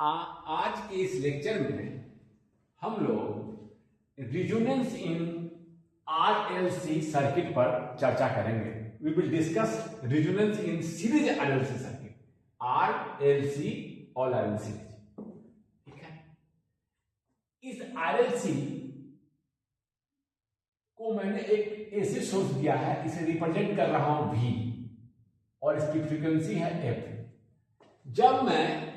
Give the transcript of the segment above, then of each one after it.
आज के इस लेक्चर में हम लोग रिजोनेंस इन आरएलसी सर्किट पर चर्चा करेंगे। We will discuss resonance in series RLC circuit, RLC और आरएलसी। ठीक है, इस आरएलसी को मैंने एक एसी सोर्स दिया है, इसे रिप्रेजेंट कर रहा हूं V और इसकी फ्रीक्वेंसी है F। जब मैं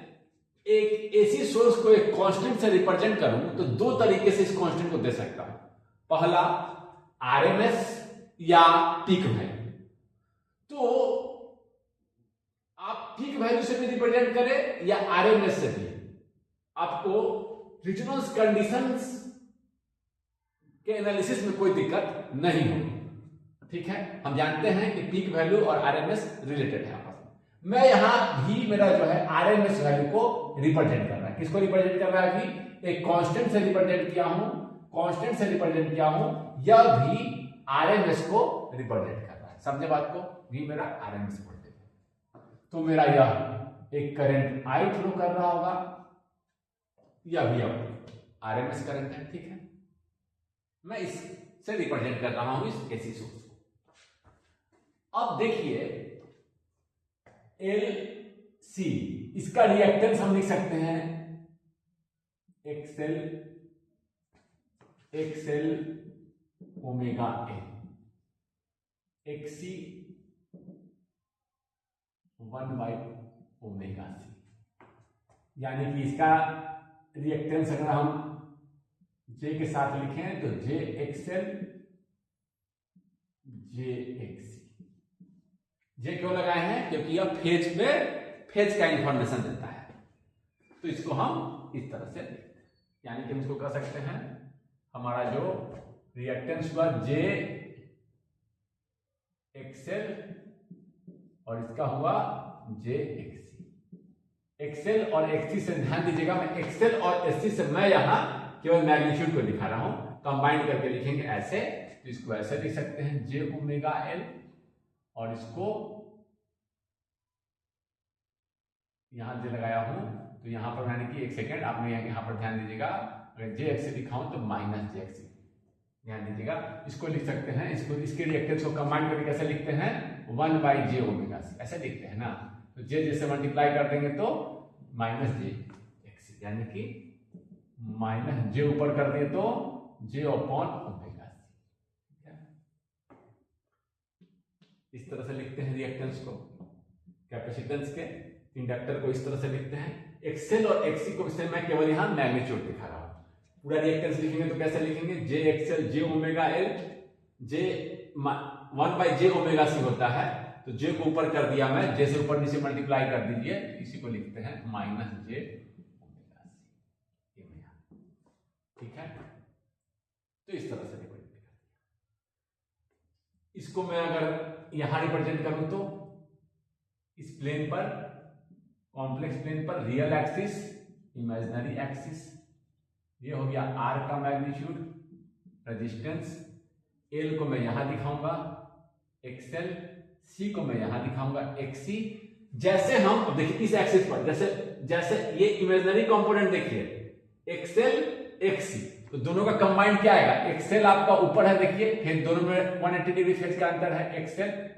एक एसी सोर्स को एक कांस्टेंट से रिप्रेजेंट करूं तो दो तरीके से इस कांस्टेंट को दे सकता हूं। पहला आरएमएस या पीक वैल्यू। तो आप पीक वैल्यू से भी रिप्रेजेंट करें या आरएमएस से भी, आपको रिजोनेंस कंडीशंस के एनालिसिस में कोई दिक्कत नहीं होगी। ठीक है, हम जानते हैं कि पीक वैल्यू और आरएमएस रिलेटेड है आपस में। मैं यहां भी मेरा जो है आरएमएस वैल्यू को रिप्रेजेंट कर रहा है। किसको रिप्रेजेंट कर रहा है? भी एक कांस्टेंट से रिप्रेजेंट किया हूं, कांस्टेंट से रिप्रेजेंट किया हूं, यह भी आरएमएस को रिप्रेजेंट कर रहा है। समझे बात को? भी मेरा आरएमएस वोल्टेज है। तो मेरा यह एक करंट आई फ्लो कर रहा होगा, यह भी अब आरएमएस करंट है। ठीक है, मैं इससे रिप्रेजेंट कर रहा हूं इस एसी सोर्स को। अब देखिए एल सी, इसका रिएक्टेंस हम लिख सकते हैं एक्सएल ओमेगा एल, एक्सी 1/ओमेगा सी। यानी कि इसका रिएक्टेंस अगर हम जे के साथ लिखें तो जे एक्सएल जे एक्सी। जे क्यों लगाए हैं? क्योंकि यह फेज का इंफॉर्मेशन देता है। तो इसको हम इस तरह से लिखते हैं, यानी कि हम इसको कह सकते हैं हमारा जो रिएक्टेंस हुआ जे एक्सएल और इसका हुआ जे एक्सी। एक्सएल और एक्सी से ध्यान दीजिएगा, मैं एक्सएल और एससी से मैं यहां केवल मैग्नीट्यूड को दिखा रहा हूं, कंबाइन करके लिखेंगे ऐसे। तो इसको ऐसे लिख सकते हैं जे ओमेगा एल, और इसको यहां जे लगाया हूं तो यहां पर यानी कि एक सेकेंड आपने यहां पर ध्यान दीजिएगा, अगर जे एक्सी लिखा हूं तो माइनस जे एक्सी, ध्यान दीजिएगा। इसको लिख सकते हैं, इसको इसके रिएक्टेंस को कंबाइन करके कैसे लिखते हैं? 1/जे ओमेगा सी, ऐसे लिखते हैं ना। तो जे से मल्टीप्लाई कर देंगे तो माइनस जे एक्सी, यानी कि माइनस जे ऊपर कर दिए तो जे अपॉन ओमेगा सी। इस तरह से लिखते हैं रिएक्टेंस को। कैपेसिटेंस के इंडक्टर को इस तरह से लिखते हैं। एक्सएल और एक्सी को इससे मैं केवल यहां मैग्नीट्यूड दिखा रहा हूं। पूरा रिएक्टेंस लिखेंगे तो कैसे लिखेंगे? जे एक्सएल जे ओमेगा एल, जे 1/जे ओमेगा सी होता है, तो जे को ऊपर कर दिया मैं, जे से ऊपर नीचे मल्टीप्लाई कर दीजिए, इसी को लिखते हैं माइनस जे ओमेगा सी। ठीक है, तो इस तरह से रिप्रेजेंट कर दिया। इसको मैं अगर यहां रिप्रेजेंट करूं तो इस प्लेन पर, कॉम्प्लेक्स प्लेन पर, रियल एक्सिस, इमेजिनरी एक्सिस, ये हो गया आर का मैग्नीट्यूड, रेजिस्टेंस। एल को मैं यहां दिखाऊंगा एक्सएल, सी को मैं यहां दिखाऊंगा एक्सी। जैसे हम अब देखिए इस एक्सिस पर, जैसे ये इमेजिनरी कंपोनेंट देखिए एक्सएल एक्सी, तो दोनों का कंबाइंड क्या आएगा? एक्सएल आपका ऊपर है देखिए, फिर दोनों में 180 डिग्री फेज का अंतर है। एक्सएल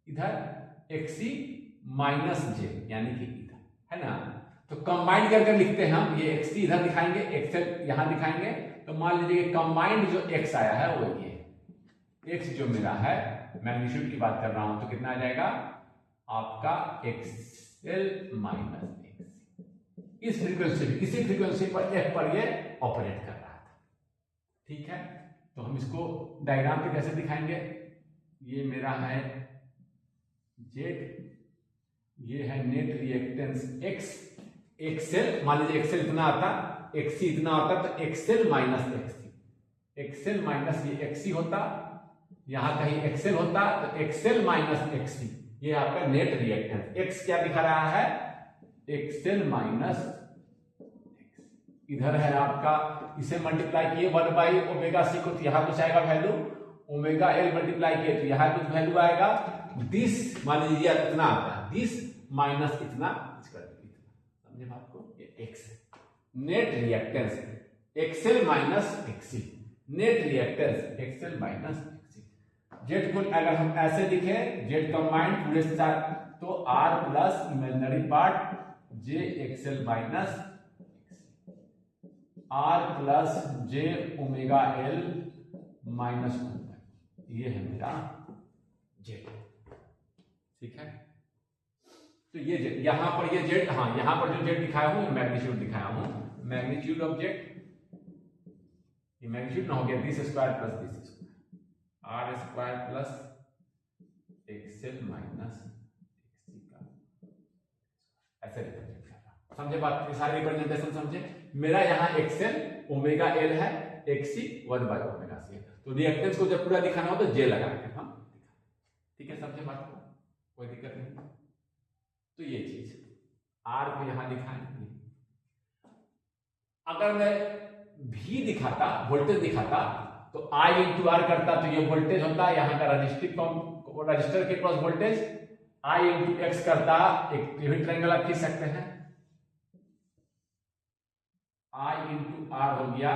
इधर, एक्सी माइनस जे, यानी कि इधर है ना। तो कंबाइंड करके लिखते हैं हम, ये एक्सी इधर दिखाएंगे, एक्सएल यहां दिखाएंगे। तो मान लीजिए कंबाइंड जो एक्स आया है वो ये एक्स जो मेरा है, मैग्नीट्यूड की बात कर रहा हूं, तो कितना आ जाएगा आपका एक्सएल माइनस एक्सी। इस फ्रीक्वेंसी, इसी फ्रीक्वेंसी पर एफ पर ये ऑपरेट कर रहा था। ठीक है, तो हम इसको डायग्राम पे कैसे दिखाएंगे? ये मेरा है जेड, ये है नेट रिएक्टेंस एक्स, एक्सएल मान लीजिए एक्सएल इतना आता, एक्सी इतना आता, तो XL minus XC, XL minus ये एक्सी होता, यहां कहीं एक्सएल होता तो एक्सएल माइनस एक्सी, ये आपका नेट रिएक्टेंस। एक्स क्या दिखा रहा है? XL minus XC. इधर है आपका, इसे मल्टीप्लाई किए 1/ओमेगा सी को, तो यहां कुछ आएगा वैल्यू, ओमेगा एल मल्टीप्लाई किए तो यहां कुछ वैल्यू आएगा। दिस मान लीजिए इतना आता है, दिस माइनस इतना, समझे बात को? X net reactance XL minus XC, net reactance XL minus XC. Z को अगर हम ऐसे लिखे जेड कंबाइंड पूरे साथ तो R plus imaginary part J XL minus R plus जे ओमेगा एल माइनस 1, ये है मेरा जेड। ठीक है, तो ये जेड यहां पर ये जेड, हाँ यहां पर जो जेड दिखाया हूं मैग्नीट्यूड दिखाया हूं, मैग्नीट्यूड ऑफ जेड, ये मैग्नीट्यूड ना हो गया this square plus this square, R square plus XL minus XC का ऐसे रिप्रेजेंट करना। समझे बात, सारे रिप्रेजेंटेशन समझे। मेरा यहाँ एक्सएल ओमेगा एल है, एक्सी 1 बाय ओमेगा सी है, तो रिएक्टेंस को जब पूरा दिखाना हो तो जे लगा के हम दिखा। ठीक है, समझे बात को, कोई दिक्कत नहीं। तो ये चीज आर को यहां दिखाएंगे। अगर मैं भी दिखाता, वोल्टेज दिखाता तो आई इंटू आर करता, तो ये वोल्टेज होता है यहाँ का रजिस्टर के क्रॉस वोल्टेज, आई इंटू एक्स करता, एक ट्रायंगल आप खींच सकते हैं, आई इंटू आर हो गया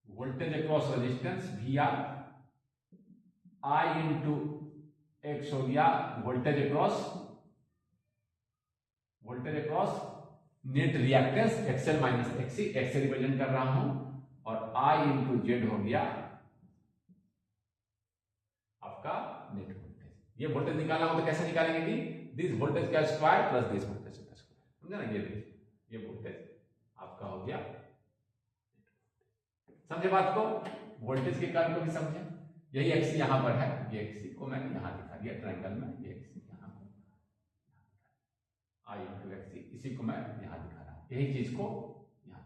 voltage across resistance V R, I into X हो गया voltage across net reactance XL minus XC, X से रिप्रेजेंट कर रहा हूं, और आई इंटू जेड हो गया आपका नेट वोल्टेज। ये वोल्टेज निकालना हो तो कैसे निकालेंगे कि दिस वोल्टेज का स्क्वायर प्लस दिस वोल्टेज का स्क्वायर, समझे ना। ये वोल्टेज आपका हो गया, समझे बात को, वोल्टेज के कारण को भी समझे। यही एक्सी यहां पर है, ये एक्सी को मैंने यहां दिखा दिया ट्रायंगल में, ये एक्सी यहां आई इंटू एक्सी, इसी को मैं यहां दिखा रहा हूं, यही चीज को यहां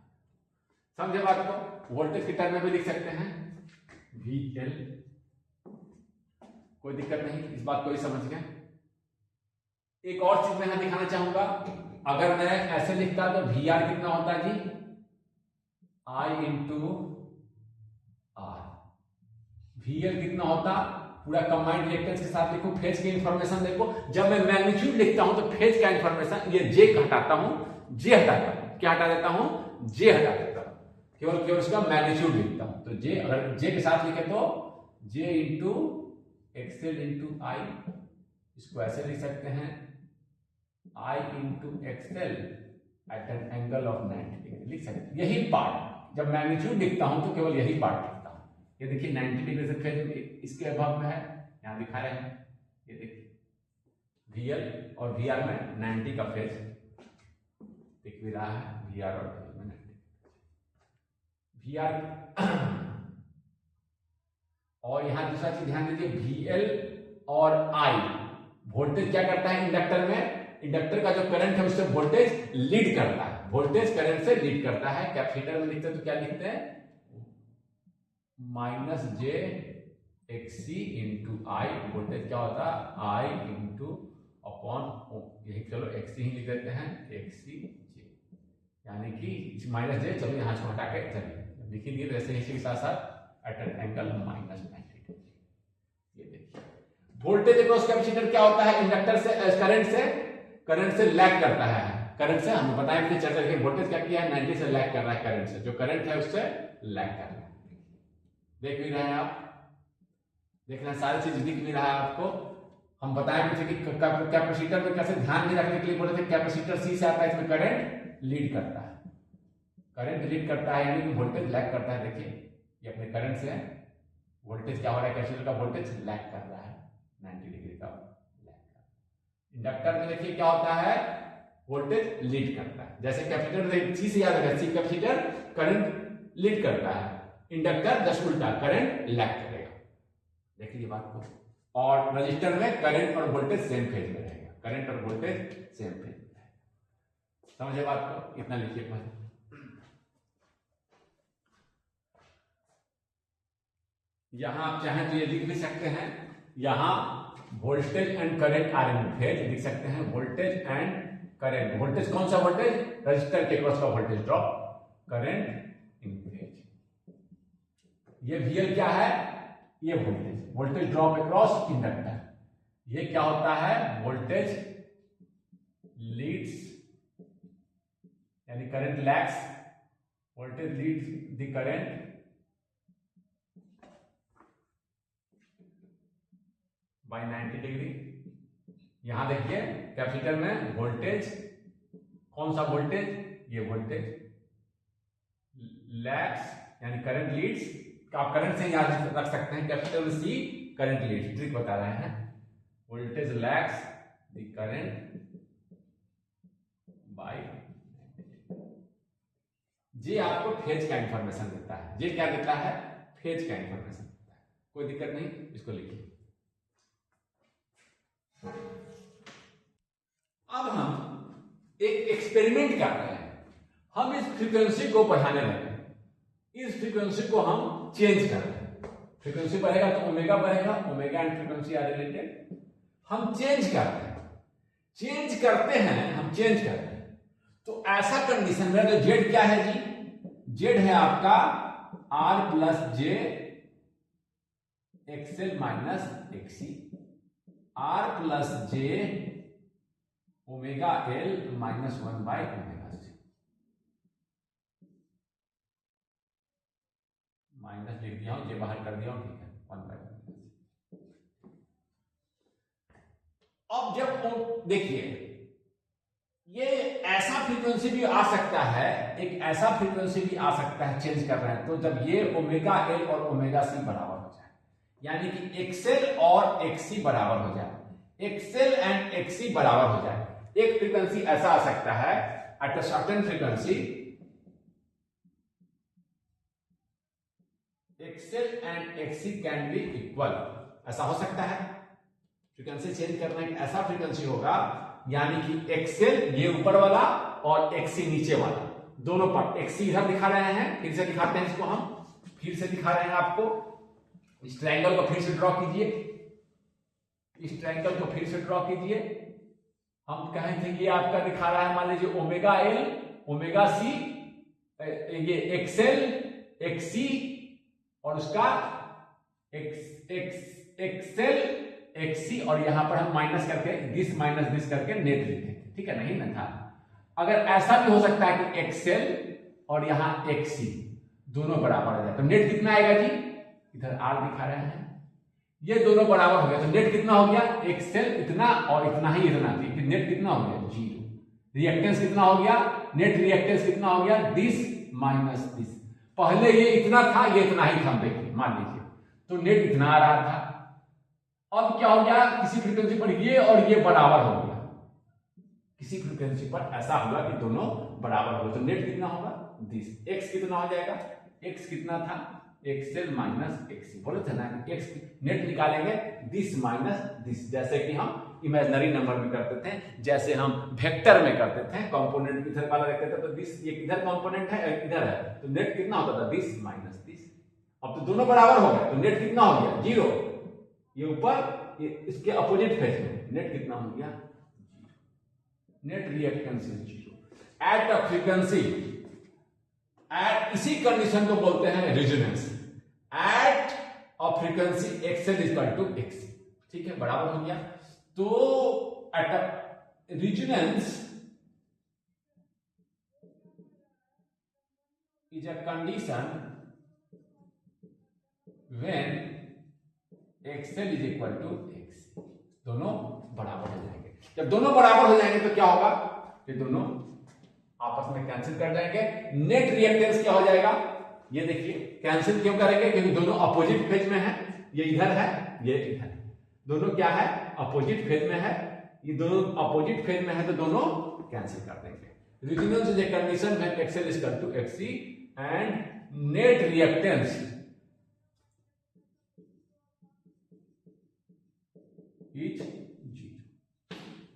समझे बात को। वोल्टेज के टर्म में भी लिख सकते हैं वी एल, कोई दिक्कत नहीं, इस बात को ही समझ गए। एक और चीज मैं यहां दिखाना चाहूंगा, अगर मैं ऐसे लिखता तो वी आर कितना होता है जी, आई इंटू आर, वी एल कितना होता, पूरा कंबाइंड रिएक्टेंस के साथ लिखो, फेज की इंफॉर्मेशन देखो। जब मैं मैग्नीट्यूड लिखता हूं तो फेज का इंफॉर्मेशन ये जे हटाता हूं, जे हटाता हूं, क्या हटा देता हूं, जे हटा देता हूं, केवल उसका मैग्नीट्यूड लिखता हूं। तो जे अगर जे के साथ लिखे तो J into XL into I, इसको ऐसे लिख सकते हैं I into XL at an angle of 90 degree लिख सकते हैं। यही पार्ट जब मैग्नीट्यूड लिखता हूं तो केवल यही पार्ट लिखता हूं। ये देखिए 90 डिग्री से फेज इसके अभाव में है, यहां दिखा रहे हैं, ये देखिए VL और VR में 90 का फेज दिख भी रहा है, VR और VL में 90। VR और यहां दूसरा चीज ध्यान दीजिए, VL और I वोल्टेज क्या करता है इंडक्टर में, इंडक्टर का जो करंट है उससे वोल्टेज लीड करता है, वोल्टेज करंट से लीड करता है। कैपेसिटर में लिखते हैं तो क्या लिखते हैं, माइनस जे एक्सी इंटू आई, वोल्टेज क्या होता है आई इंटू अपॉन, यही चलो एक्सी ही लिख देते हैं, एक्सी जे, यानी कि माइनस जे, चलो यहां से हटा के चलिए लिख दिए, वैसे इसी के साथ साथ at an angle minus 90 degree. ये देखिए वोल्टेज अक्रॉस कैपेसिटर क्या होता है, इंडक्टर से करंट से लैग करता है, करंट से हमने बताया कि चर्चा की वोल्टेज क्या किया है 90 से लैग कर रहा है, करंट से, जो करंट है उससे लैग कर रहा है। देख भी रहे हैं आप, देख रहे हैं, सारी चीज दिख भी रहा है आपको। हम बताए थे कि कैपेसिटर में कैसे ध्यान में रखने के लिए बोले थे, कैपेसिटर सी से आता है, इसमें करंट लीड करता है, करंट लीड करता है यानी वोल्टेज लैग करता है। देखिए ये अपने करंट से वोल्टेज क्या हो रहा है, कैपेसिटर का वोल्टेज लैग कर रहा है 90 डिग्री का लैग कर। इंडक्टर में देखिए क्या होता है, वोल्टेज लीड करता है, जैसे कैपेसिटर सी से याद रखा, सी कैपेसिटर करंट लीड करता है, इंडक्टर जस्ट उल्टा करंट लैग करेगा। देखिए बात को, और रजिस्टर में करंट और वोल्टेज सेम फेज में रहेगा, करंट और वोल्टेज सेम फेज में रहेगा। समझे बात को, इतना लिखिए पहले। यहां आप चाहें तो ये लिख भी सकते हैं, यहां voltage and current are in phase लिख सकते हैं, वोल्टेज एंड करंट, वोल्टेज कौन सा वोल्टेज, रजिस्टर के क्रॉस का voltage drop, current in phase. ये VL क्या है, ये वोल्टेज ड्रॉप अक्रॉस इंडक्टर, ये क्या होता है, वोल्टेज लीड्स यानी current lags, voltage leads the current by 90 degree. यहां देखिए कैपेसिटर में वोल्टेज, कौन सा वोल्टेज, ये वोल्टेज लैग्स यानी करंट लीड्स, आप करंट से याद रख सकते हैं, capital C current leads, trick बता रहे हैं। Voltage lags the current by, J आपको फेज का इंफॉर्मेशन देता है, जे क्या देता है, फेज का इंफॉर्मेशन देता है। कोई दिक्कत नहीं, इसको लिखिए। अब हम एक एक्सपेरिमेंट कर रहे हैं, हम इस फ्रीक्वेंसी को बढ़ाने लगे, इस फ्रीक्वेंसी को हम चेंज कर रहे हैं। फ्रीक्वेंसी बढ़ेगा तो ओमेगा बढ़ेगा, omega and frequency are related. हम चेंज करते हैं, चेंज करते हैं, हम चेंज करते हैं। तो ऐसा कंडीशन में तो जेड क्या है जी, जेड है आपका R plus j XL minus XC, R plus J omega L minus 1 by omega C, minus लिख दिया हूं, जे बाहर कर दिया हूं, ठीक है, 1 बाय ओमेगा सी। अब जब देखिए ये ऐसा फ्रीक्वेंसी भी आ सकता है, एक ऐसा फ्रीक्वेंसी भी आ सकता है, चेंज कर रहे हैं, तो जब ये ओमेगा एल और ओमेगा सी बराबर हो जाए, यानी कि एक्सएल और एक्सी बराबर हो जाए, एक्सएल एंड एक्सी बराबर हो जाए। एक फ्रीक्वेंसी ऐसा आ सकता है at a certain frequency, XL and XC can be equal, ऐसा हो सकता है। फ्रीक्वेंसी चेंज करना एक ऐसा फ्रीक्वेंसी होगा, यानी कि एक्सएल ये ऊपर वाला और एक्सी नीचे वाला, दोनों पर, एक्सी इधर दिखा रहे हैं, फिर से दिखाते हैं इसको, हम फिर से दिखा रहे हैं आपको। इस ट्रायंगल को फिर से ड्रॉ कीजिए, इस ट्रायंगल को फिर से ड्रॉ कीजिए। हम कहें थे ये आपका दिखा रहा है, मान लीजिए ओमेगा एल ओमेगा सी, ये एक्सएल एक्सी और उसका एक्सएल एक्सी, और यहां पर हम माइनस करके दिस माइनस दिस करके नेट लिखेंगे, ठीक है, नहीं ना था। अगर ऐसा भी हो सकता है कि एक्सएल और यहां एक्सी दोनों बराबर हो जाए, तो नेट कितना आएगा जी, इधर आर दिखा रहे हैं, ये दोनों बराबर हो गया, तो नेट कितना हो गया, एक्सएल इतना और इतना ही इतना, नेट कितना हो गया, 0। रिएक्टेंस कितना हो गया, नेट रिएक्टेंस कितना हो गया, दिस माइनस दिस। पहले ये इतना था, ये इतना ही था, देखिए मान लीजिए, तो नेट इतना आ रहा था। अब क्या हो गया, किसी फ्रीक्वेंसी पर ये और ये बराबर हो गया, किसी फ्रीक्वेंसी पर ऐसा हुआ कि दोनों बराबर हो, तो नेट कितना होगा, दिस। एक्स कितना हो जाएगा, एक्स कितना था, एक्सएल माइनस एक्सी, बोले थे ना एक्स नेट निकालेंगे दिस माइनस दिस, जैसे कि हम इमेजिनरी नंबर में करते थे, जैसे हम वेक्टर में करते थे, कंपोनेंट इधर वाला रखते थे, तो दिस ये इधर कंपोनेंट है इधर है, तो नेट कितना होता था, दिस माइनस दिस। अब तो दोनों बराबर हो गए, तो नेट कितना हो गया, 0। ये ऊपर ये इसके अपोजिट फेज में नेट कितना हो गया, 0। Net reactance is 0 at a frequency, at इसी कंडीशन को बोलते हैं resonance, at a frequency XL equal to XC, ठीक है, बराबर हो गया। तो at a resonance is a condition when XL is equal to XC, दोनों बराबर हो जाएंगे। जब दोनों बराबर हो जाएंगे तो क्या होगा, ये दोनों आपस में कैंसिल कर जाएंगे, नेट रिएक्टेंस क्या हो जाएगा, ये देखिए कैंसिल क्यों करेंगे, क्योंकि दोनों अपोजिट फेज में है, ये इधर है ये इधर, दोनों क्या है, अपोजिट फेज में है, ये दोनों अपोजिट फेज में है, तो दोनों कैंसिल कर देंगे। Resonance is a condition when XL is equal to XC and net reactance is 0,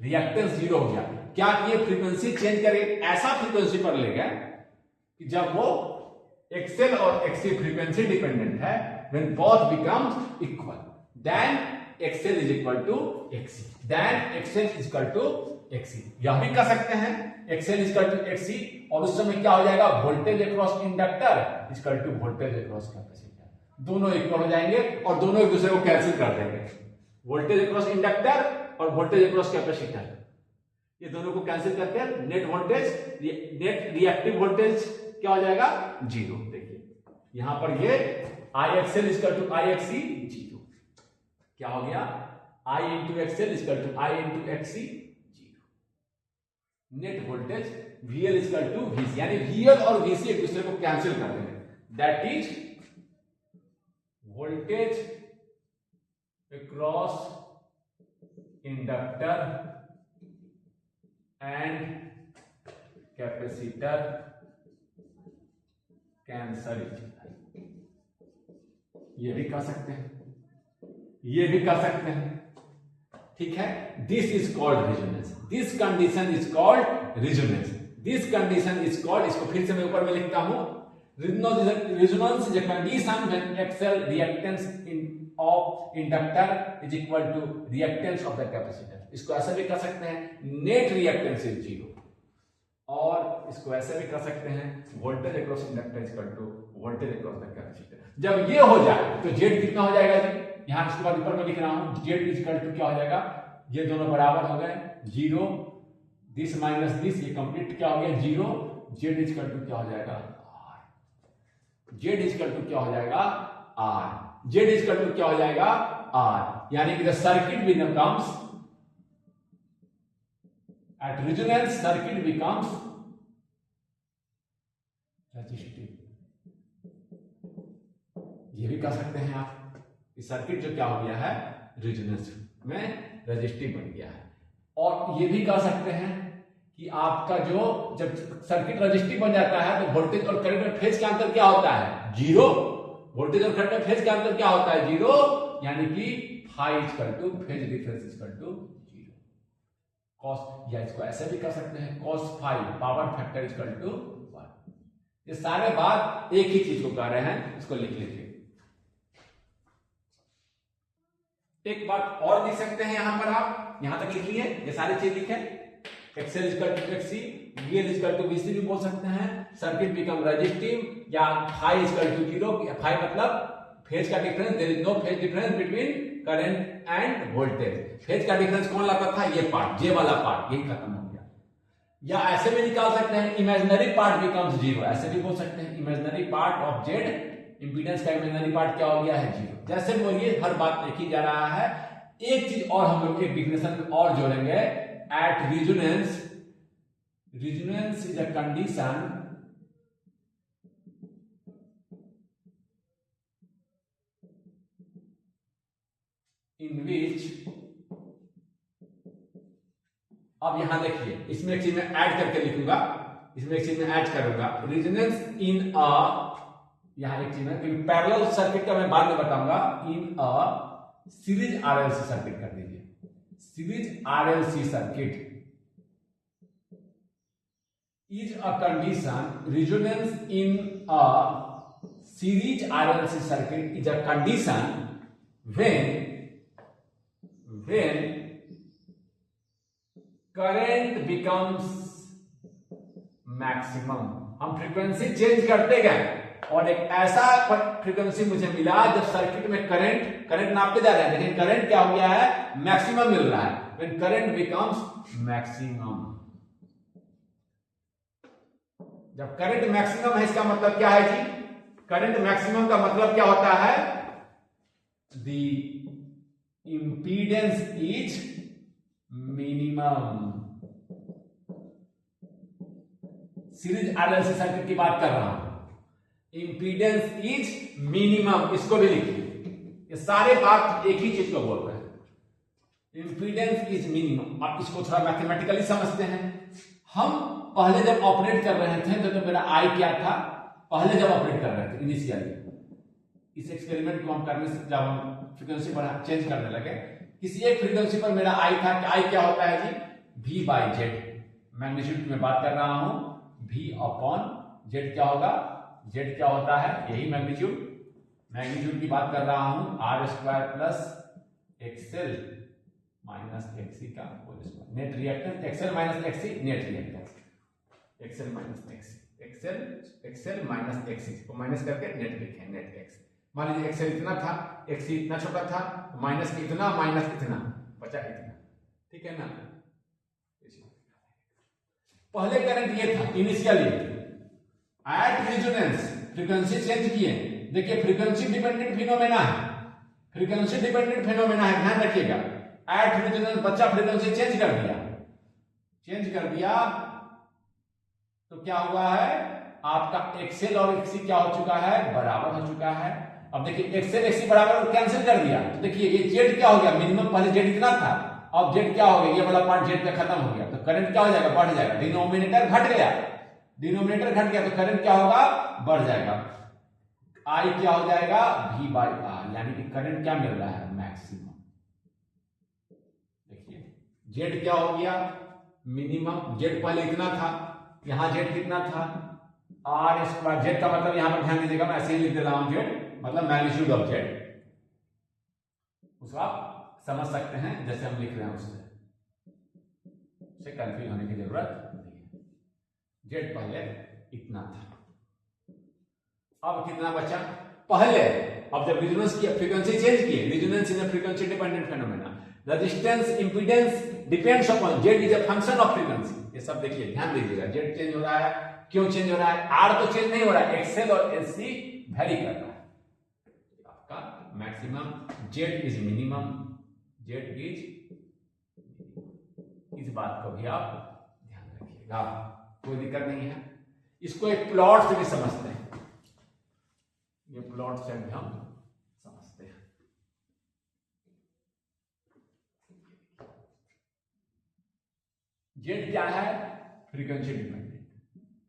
reactance 0 हो गया। क्या किए, फ्रीक्वेंसी चेंज करके ऐसा फ्रीक्वेंसी पर ले गए कि जब वो एक्सएल और एक्सी फ्रीक्वेंसी डिपेंडेंट है, when both becomes equal, then XL is equal to XC, then XL is equal to XC. यह भी कर सकते हैं XL is equal to XC, और उस समय क्या हो जाएगा, voltage across inductor is equal to voltage across capacitor, दोनों इक्वल हो जाएंगे और दोनों एक दूसरे को कैंसिल कर देंगे, वोल्टेज अक्रॉस इंडक्टर और वोल्टेज अक्रॉस कैपेसिटर ये दोनों को कैंसिल करके net voltage, net reactive voltage क्या हो जाएगा? 0। देखिए यहां पर ये IXL इक्वल टू IXC 0, क्या हो गया? I into XL equal to I into XC 0। Net voltage VL equal to VC, यानी VL और VC एक दूसरे को कैंसिल कर देंगे, that is voltage across inductor and capacitor cancel each other. ये भी कर सकते हैं, ये भी कर सकते हैं, ठीक है। This is called resonance, this condition is called resonance, this condition is called, इसको फिर से मैं ऊपर में लिखता हूं, resonance is a condition when XL reactance of inductor is equal to reactance of the capacitor. इसको ऐसे भी कर सकते हैं, नेट रिएक्टेंस इज 0, और इसको ऐसे भी कर सकते हैं, voltage across inductor is equal to voltage across the capacitor. जब ये हो जाए तो जेड कितना हो जाएगा जी? यहां इसके बाद ऊपर में लिख रहा हूं, जेड इज इक्वल टू क्या हो जाएगा? ये दोनों बराबर हो गए 0, दिस माइनस दिस, ये कंप्लीट क्या हो गया? 0। जेड इज इक्वल टू क्या हो जाएगा? R। Z is equal to क्या हो जाएगा? R। Z is equal to क्या हो जाएगा? R। यानी कि the circuit becomes, at resonance circuit becomes resistive। ये भी कर सकते हैं आप, इस सर्किट जो क्या हो गया है? रेजोनेंस में रेजिस्टिव बन गया है। और ये भी कर सकते हैं कि आपका जो जब सर्किट रेजिस्टिव बन जाता है तो वोल्टेज और करंट में फेज का अंतर क्या होता है? 0। वोल्टेज और करंट में फेज का अंतर क्या होता है? 0, यानी कि phi equal to phase difference equal to 0। Cos, या इसको ऐसे भी कर सकते हैं, cos phi power factor equal to 1। ये सारे बात एक ही चीज को कह रहे हैं, इसको लिख लीजिए। एक बात और लिख सकते हैं यहां पर, आप यहां तक लिख लिए, ये सारी चीज लिखे, XL equal to XC, VL equal to VC भी बोल सकते हैं, सर्किट बिकम रेजिस्टिव, या फाई इक्वल टू 0, फाई मतलब फेज का difference, there is no phase difference between current and voltage. Phase का डिफरेंस कौन लाता था? ये पार्ट, जे वाला पार्ट, यही खत्म हो गया। या ऐसे भी निकाल सकते हैं, इमेजिनरी पार्ट बिकम्स 0, ऐसे भी बोल सकते हैं, imaginary part of Z, impedance का इमेजिनरी पार्ट क्या हो गया है? 0। जैसे बोलिए, हर बात देखी जा रहा है। एक चीज और हम लोग एक डिफिनेशन और जोड़ेंगे, at resonance, resonance is a condition in which, अब यहां देखिए, इसमें एक चीज मैं ऐड करके लिखूंगा, इसमें एक चीज मैं ऐड करूंगा, रेजोनेंस इन अ, यहां एक चीज में, क्योंकि पैरेलल सर्किट का मैं बाद में बताऊंगा, इन अ सीरीज आरएलसी सर्किट कर दीजिए, series RLC circuit is a condition, resonance in a series RLC circuit is a condition when current becomes maximum। हम फ्रीक्वेंसी चेंज करते गए और एक ऐसा फ्रीक्वेंसी मुझे मिला जब सर्किट में करंट नापते जा रहे हैं, लेकिन करंट क्या हो गया है? मैक्सिमम मिल रहा है। when current becomes maximum, जब करंट मैक्सिमम है, इसका मतलब क्या है जी? करंट मैक्सिमम का मतलब क्या होता है? the impedance is minimum। Series RLC circuit की बात कर रहा हूं, इंपीडेंस इज मिनिमम, इसको भी लिखिए, ये सारे बात एक ही चीज को बोल रहे हैं, इंपीडेंस इज मिनिमम। आप इसको थोड़ा मैथमेटिकली समझते हैं। हम पहले जब ऑपरेट कर रहे थे तो मेरा आई क्या था? पहले जब ऑपरेट कर रहे थे इनिशियली, इस एक्सपेरिमेंट को हम करने से, जब हम फ्रीक्वेंसी बढ़ा चेंज करने लगे, किसी एक फ्रीक्वेंसी पर मेरा आई था, आई क्या होता है जी? V बाई जेड, मैग्नीट्यूड की मैं बात कर रहा हूं, V अपॉन जेड क्या होगा? जेड क्या होता है? यही मैग्नीट्यूड, मैग्नीट्यूड की बात कर रहा हूं, R square plus XL minus XC का whole square, net reactance XL minus XC, net reactance XL minus XC, XL minus XC को माइनस करके नेट लिखे, नेट एक्स। मान लीजिए एक्सएल इतना था, एक्सी इतना छोटा था, माइनस इतना, माइनस इतना, बचा इतना, ठीक है ना? पहले करंट ये था इनिशियल ये, एट रेजोनेंस फ्रीक्वेंसी चेंज किए। देखिए फ्रीक्वेंसी डिपेंडेंट फिनोमेना है, फ्रीक्वेंसी डिपेंडेंट फिनोमेना है, ध्यान रखिएगा। एट रेजोनेंस बच्चा फ्रीक्वेंसी चेंज कर दिया, तो क्या हुआ है आपका एक्सएल और एक्सी क्या हो चुका है, बराबर हो चुका है। अब देखिए एक्सएल एक्सी बराबर कैंसिल कर दिया, तो देखिए ये जेड क्या हो गया, मिनिमम पहले जेड इतना था, अब जेड क्या हो गया, ये वाला पार्ट जेड का खत्म हो गया, तो करंट क्या हो जाएगा, बढ़ जाएगा। डिनोमिनेटर घट गया, डिनोमिनेटर घट गया तो करंट क्या होगा, बढ़ जाएगा। आई क्या हो जाएगा, V बाई आर, यानी कि करंट क्या मिल रहा है, मैक्सिमम। देखिए जेड क्या हो गया, मिनिमम, जेड पहले इतना था, यहां जेड कितना था, आर स्क्वायर, जेड का मतलब यहां पर ध्यान दीजिएगा, मैं ऐसे ही लिख दे रहा हूं, जेड मतलब मैग्नीट्यूड ऑफ जेड, उसको आप समझ सकते हैं जैसे हम लिख रहे हैं उससे कंफ्यूज होने की जरूरत नहीं है। जेड पहले इतना था, अब कितना बचा पहले, अब जब रेजोनेंस की फ्रीक्वेंसी चेंज किए, resonance is a frequency dependent phenomena, resistance impedance depends upon, Z is a function of frequency. ये सब देखिए ध्यान दीजिएगा, जेड चेंज हो रहा है, क्यों चेंज हो रहा है, आर तो चेंज नहीं हो रहा है, एक्सएल और एलसी वेरी कर रहा है। आपका maximum, Z is minimum, Z is, इस बात को भी आप ध्यान रखिएगा, कोई दिक्कत नहीं है। इसको एक प्लॉट से भी समझते हैं, ये प्लॉट से भी हम समझते हैं। जेड क्या है, फ्रीक्वेंसी डिपेंडेंट,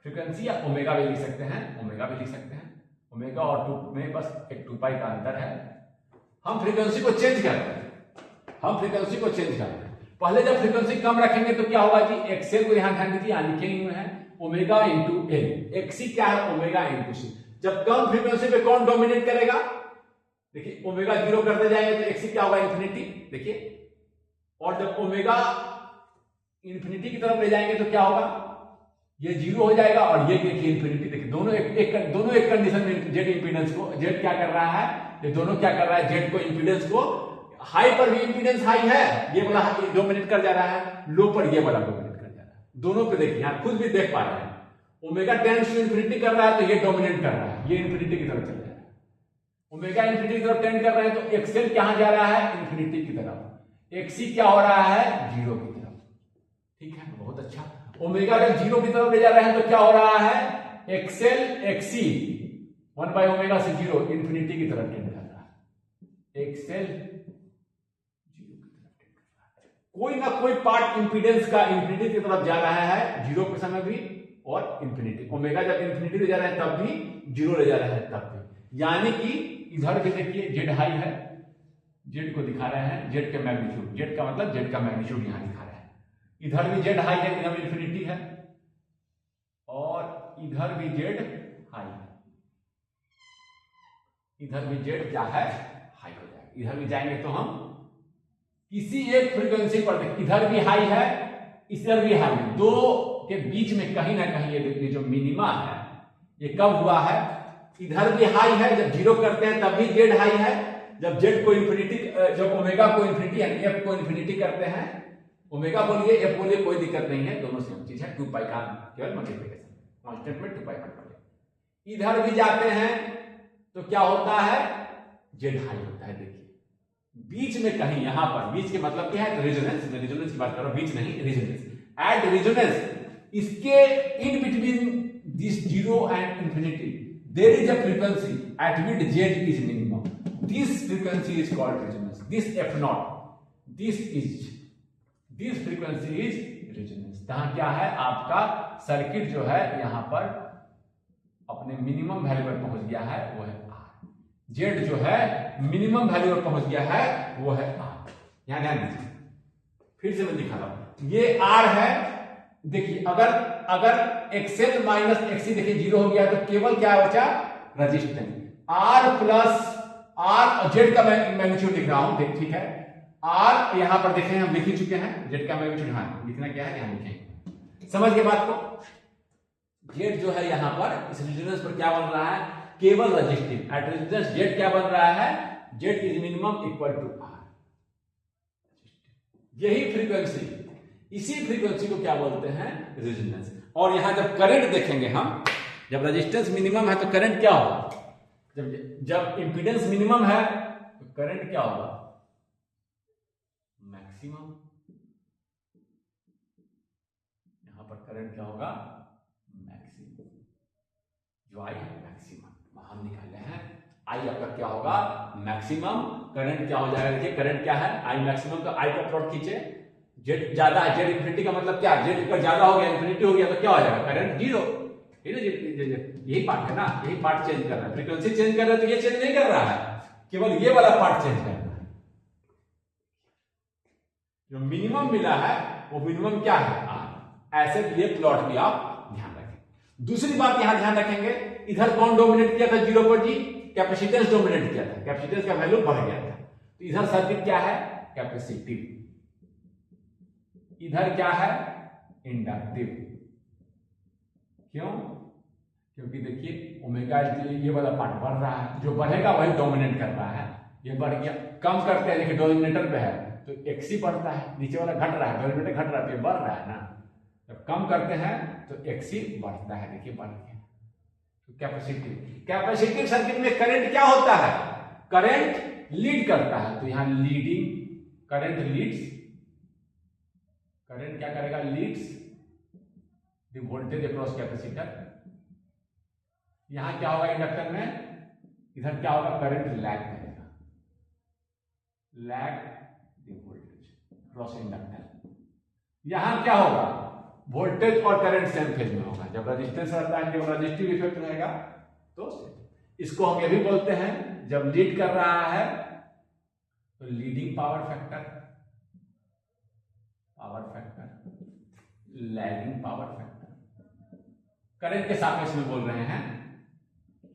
फ्रीक्वेंसी या ओमेगा भी लिख सकते हैं, ओमेगा भी लिख सकते हैं, ओमेगा और 2 में बस एक 2 पाई का अंतर है। हम फ्रीक्वेंसी को चेंज करते हैं, हम फ्रीक्वेंसी को चेंज करते हैं। पहले जब फ्रीक्वेंसी कम रखेंगे तो क्या होगा जी, एक्सएल को यहां ध्यान दीजिए, लिखे हुए हैं ओमेगा इंटू एल, एक्सी क्या है, ओमेगा इंटू सी। जब कम फ्रीक्वेंसी पे कौन डोमिनेट करेगा, देखिए ओमेगा 0 करते जाएंगे तो एक्सी क्या होगा, इन्फिनिटी, देखिए, और जब ओमेगा इन्फिनिटी की तरफ ले जाएंगे तो क्या होगा, ये 0 हो जाएगा और ये देखिए इन्फिनिटी। देखिए दोनों एक कंडीशन में जेड इंपीडेंस को, जेड क्या कर रहा है, ये दोनों क्या कर रहा है, जेड को इंपीडेंस को, हाई पर भी इंपीडेंस हाई है, ये वाला डोमिनेट कर जा रहा है, लो पर ये वाला डोमिनेट कर जा रहा है। दोनों पे देखिए आप खुद भी देख पा रहे हैं, ओमेगा टेंड्स टू इंफिनिटी कर रहा है तो ये डोमिनेट कर रहा है, ये इंफिनिटी की तरफ चल रहा है। ओमेगा इंफिनिटी की तरफ टेंड कर रहा है तो एक्सएल कहां जा रहा है, इंफिनिटी की तरफ, एक्सी क्या हो रहा है, 0 की तरफ। ठीक है, बहुत अच्छा। ओमेगा जब 0 की तरफ ले जा रहे हैं तो क्या हो रहा है, एक्सएल एक्सी 1 बाई ओमेगा से 0 इंफिनिटी की तरफ टेंड कर रहा है, एक्सएल 0 की तरफ टेंड कर रहा है। कोई ना कोई पार्ट इंपीडेंस का इंफिनिटी की तरफ जा रहा है, 0 के समय भी और इंफिनिटी, ओमेगा जब इंफिनिटी ले जा रहा है तब भी, 0 ले जा रहा है तब भी। यानी कि इधर भी देखिए जेड हाई है, जेड को दिखा रहे हैं, जेड के मैग्नीट्यूड, जेड का मतलब जेड का मैग्नीट्यूड यहां दिखा रहे हैं। इधर भी जेड हाई है, इधर इंफिनिटी है, और इधर भी जेड हाई है, इधर भी जेड क्या है, हाई हो जाएगा। इधर भी जाएंगे तो हम किसी एक फ्रीक्वेंसी पर, इधर भी हाई है, इधर भी हाई है, दो के बीच में कहीं ना कहीं ये देखिए जो मिनिमा है ये कब हुआ है, इधर भी हाई है, जब 0 करते हैं तब भी जेड हाई है, जब जेड को इंफिनिटी, जब ओमेगा को इंफिनिटी यानी एफ को इंफिनिटी करते हैं, ओमेगा बोलिए एफ बोलिए कोई दिक्कत नहीं है, दोनों सेम चीज है, 2 पाई का केवल मल्टीप्लिकेशन, कांस्टेंट में 2 पाई मल्टीप्लिकेशन। इधर भी जाते हैं तो क्या होता है, जेड हाई होता है। देखिए बीच में कहीं, यहां पर बीच के मतलब क्या है, रेजोनेंस, मैं रेजोनेंस की बात कर रहा हूं, बीच नहीं, रेजोनेंस, एट रेजोनेंस, इसके in between this 0 and infinity there is a frequency at which z is minimum, this frequency is called resonance, this f naught, this frequency is resonance। यहां क्या है, आपका सर्किट जो है यहां पर अपने मिनिमम वैल्यू पर पहुंच गया है, वो है r, z जो है मिनिमम वैल्यू पर पहुंच गया है, वो है r। यहां ध्यान दीजिए, फिर से मैं दिखा रहा हूं, ये r है, देखिए अगर एक्सएल माइनस एक्सी देखिए 0 हो गया तो केवल क्या बचा, resistance, R plus R, Z का मैग्नीट्यूड लिख रहा हूं, ठीक है, आर यहां पर देखें हम लिख ही चुके हैं, जेड का मैग्नीट्यूड, हाँ लिखना क्या है, यहां लिखेंगे, समझ के बात को। जेड जो है यहां पर इस रेजिस्टेंस पर क्या बन रहा है, केवल रेजिस्टिव, एट रेजिस्टेंस जेड क्या बन रहा है, Z is minimum equal to R. यही फ्रीक्वेंसी इसी फ्रीक्वेंसी को क्या बोलते हैं, रेजोनेंस। और यहां जब करंट देखेंगे हम, जब रेजिस्टेंस मिनिमम है तो करंट क्या होगा, जब इंपीडेंस मिनिमम है तो करंट क्या होगा, मैक्सिमम। यहां पर करंट क्या होगा, मैक्सिमम। जो आई है मैक्सिमम हम निकाले हैं, आई आपका क्या होगा, मैक्सिमम। करंट क्या हो जाएगा, देखिए करंट क्या है, आई मैक्सिमम। तो आई का प्लॉट खींचे, जेड ज्यादा है, जेड इंफिनिटी का मतलब क्या, जेड अगर ज्यादा हो गया, इंफिनिटी हो गया तो क्या हो जाएगा, करंट जीरो। यही पार्ट है ना, यही पार्ट चेंज कर रहा है, फ्रीक्वेंसी चेंज कर रहा है तो ये चेंज नहीं कर रहा है, केवल ये वाला पार्ट चेंज कर रहा है। जो मिनिमम मिला है वो मिनिमम क्या है, आर। ऐसे ये प्लॉट भी आप ध्यान रखें। दूसरी बात यहां ध्यान रखेंगे, इधर कौन डोमिनेट किया था 0 पर, जी कैपेसिटेंस डोमिनेट किया था, कैपेसिटेंस का वैल्यू बढ़ गया था। तो इधर सर्किट क्या है, कैपेसिटिव, इधर क्या है, इंडक्टिव। क्यों, क्योंकि देखिए ओमेगा ये वाला पार्ट बढ़ रहा है, जो बढ़ेगा वही डोमिनेट कर रहा है। ये बढ़ गया, कम करते हैं, देखिए डोमिनेटर पे है तो एक्स ही बढ़ता है, नीचे वाला घट रहा है, डोमिनेटर घट रहा है तो ये बढ़ रहा है ना। जब कम करते हैं तो एक्स ही बढ़ता है, देखिए बढ़ गया। तो कैपेसिटिव सर्किट में करंट क्या होता है, करंट लीड करता है। तो यहां लीडिंग करंट लीड्स, करंट क्या करेगा, leads the voltage across capacitor. यहां क्या होगा इंडक्टर में, इधर क्या होगा, करंट लैग करेगा, lag the voltage across inductor. यहां क्या होगा, वोल्टेज और करंट सेम फेज में होगा। जब रेजिस्टेंस रहता है, जब रेजिस्टिव इफेक्ट रहेगा तो इसको हम ये भी बोलते हैं, जब लीड कर रहा है तो leading power factor, lagging power factor. Current के सापेक्ष में बोल रहे हैं,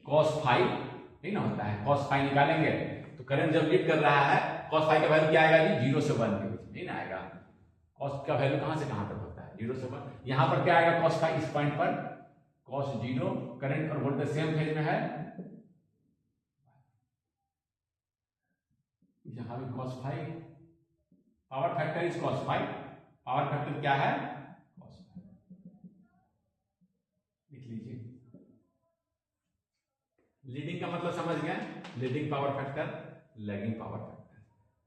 cos फाई नहीं ना होता है, cos फाई निकालेंगे तो करंट जब लीड कर रहा है cos फाई का वैल्यू क्या आएगा जी, 0 से 1 के बीच नहीं ना आएगा। cos का वैल्यू कहां से कहां तक होता है, 0 से 1। यहां पर क्या आएगा, cos फाई, इस पॉइंट पर cos 0, करंट और वोल्टेज सेम फेज में है, यहां भी cos phi, power factor is cos phi, power factor क्या है, cos फाई। लिख लीजिए, लीडिंग का मतलब समझ गए, leading power factor, lagging power factor.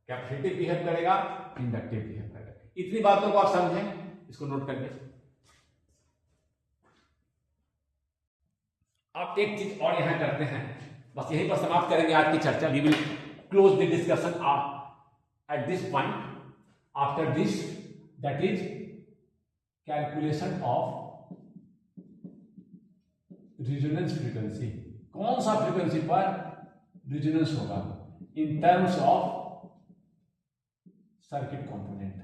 Capacitive behave करेगा, इंडक्टिव बिहेव करेगा। इतनी बातों को आप समझें, इसको नोट करके। आप एक चीज और यहां करते हैं, बस यहीं पर समाप्त करेंगे आज की चर्चा। We will close the discussion at this point. After this, that is calculation of resonance frequency. कौन सा फ्रीक्वेंसी पर रेजोनेंस होगा in terms of circuit component.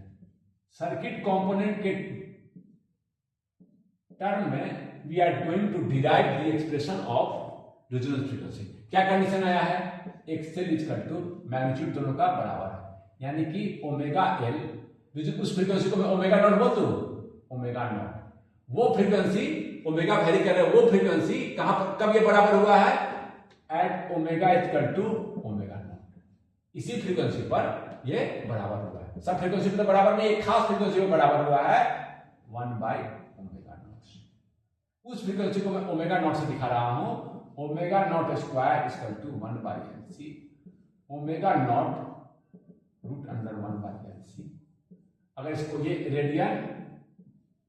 Circuit component के टर्म में we are going to derive the expression of resonance frequency. क्या condition आया है, XL equal to magnitude दोनों का बराबर है, यानी कि ओमेगा एल, उस फ्रीक्वेंसी को मैं ओमेगा नॉट बोल दूं, ओमेगा नॉट, वो फ्रीक्वेंसी ओमेगा वेरी कर रहे, वो फ्रीक्वेंसी कहां पर, कब ये बराबर हुआ है, at omega equal to omega naught. इसी फ्रीक्वेंसी पर ये बराबर हुआ है। सब फ्रीक्वेंसी पर बराबर नहीं, एक खास फ्रीक्वेंसी पर बराबर हुआ है 1/ओमेगा नॉट। उस फ्रीक्वेंसी को मैं ओमेगा नॉट से दिखा रहा हूं, omega naught square equal to 1/LC, omega naught root under 1/LC। अगर इसको ये रेडियन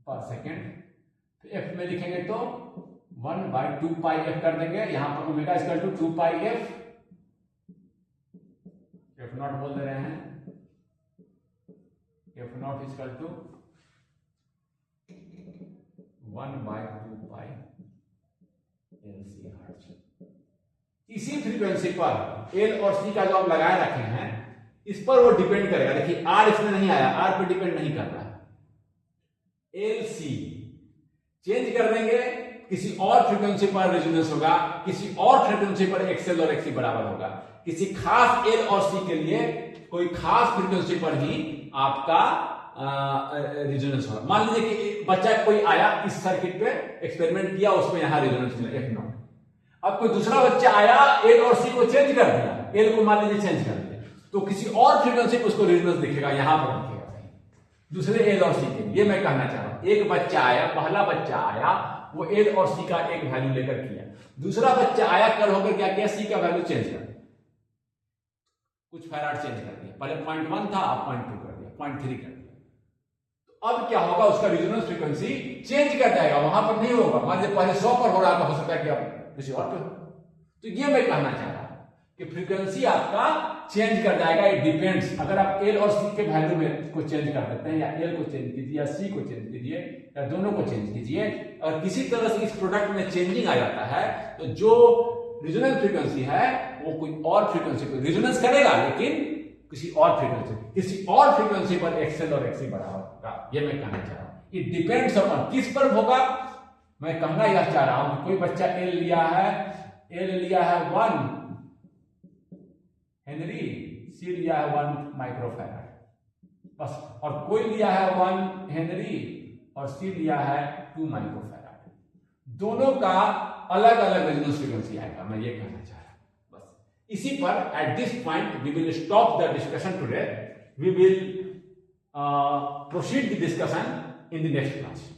पर सेकेंड, तो एफ में लिखेंगे तो 1/2 पाई एफ कर देंगे। यहां पर omega equal to 2 pi f, f naught बोल दे रहे हैं, f naught equal to 1/2 pi LC hertz. इसी फ्रीक्वेंसी पर एल और सी का जो आप लगाए रखे हैं, इस पर वो डिपेंड करेगा। देखिए आर इसमें नहीं आया, आर पे डिपेंड नहीं कर रहा है। एल सी चेंज कर देंगे, किसी और फ्रीक्वेंसी पर रेजोनेंस होगा, किसी और फ्रीक्वेंसी पर एक्सएल और एक्सी बराबर होगा। किसी खास एल और सी के लिए कोई खास फ्रीक्वेंसी पर ही आपका रेजोनेंस होगा। मान लीजिए कि बच्चा कोई आया, इस सर्किट पे एक्सपेरिमेंट किया, उसमें यहां रेजोनेंस मिला एफ नॉट। अब कोई दूसरा बच्चा आया, एल और सी को चेंज कर दिया, एल को मान लीजिए चेंज कर दिया, तो किसी और फ्रीक्वेंसी पर उसको रेजोनेंस दिखेगा, यहां पर दिखेगा। दूसरे एल और सी के लिए। मैं कहना चाह रहा हूं एक बच्चा आया, पहला बच्चा आया, वो एल और सी का एक वैल्यू लेकर किया, दूसरा बच्चा आया, कल होकर क्या किया, सी का वैल्यू चेंज कर दिया, कुछ फैराड चेंज कर दिया, पहले 0.1 था, अब 0.2 कर दिया, 0.3 कर दिया। तो अब क्या होगा, उसका रेजोनेंस फ्रीक्वेंसी चेंज कर जाएगा, वहां पर नहीं होगा। मान लीजिए पहले 100 पर हो रहा था, हो सकता है कि अब किसी और पे हो। तो ये मैं कहना चाह रहा हूं कि फ्रीक्वेंसी आपका चेंज कर जाएगा, इट डिपेंड्स। अगर आप एल और सी के वैल्यू में को चेंज कर देते हैं, या एल को चेंज कीजिए या सी को चेंज कीजिए या दोनों को चेंज कीजिए, और किसी तरह से इस प्रोडक्ट में चेंजिंग आ जाता है, तो जो रेजोनेंस फ्रीक्वेंसी है वो कोई और फ्रीक्वेंसी को रेजोनेंस करेगा, लेकिन किसी और फ्रीक्वेंसी पर एक्सएल और एक्ससी बराबर होगा। ये मैं कहना चाह रहा हूं। इट डिपेंड्स अपॉन किस पर होगा। मैं कहना यह चाह रहा हूं कि कोई बच्चा एल लिया है 1 हेनरी, सी लिया है 1 माइक्रोफैराड बस, और कोई लिया है 1 हेनरी और सी लिया है 2 माइक्रोफैराड। दोनों का अलग अलग रेजोनेंस फ्रीक्वेंसी आएगा, मैं ये कहना चाह रहा हूं। बस इसी पर at this point we will stop the discussion today, we will proceed the discussion in the next class.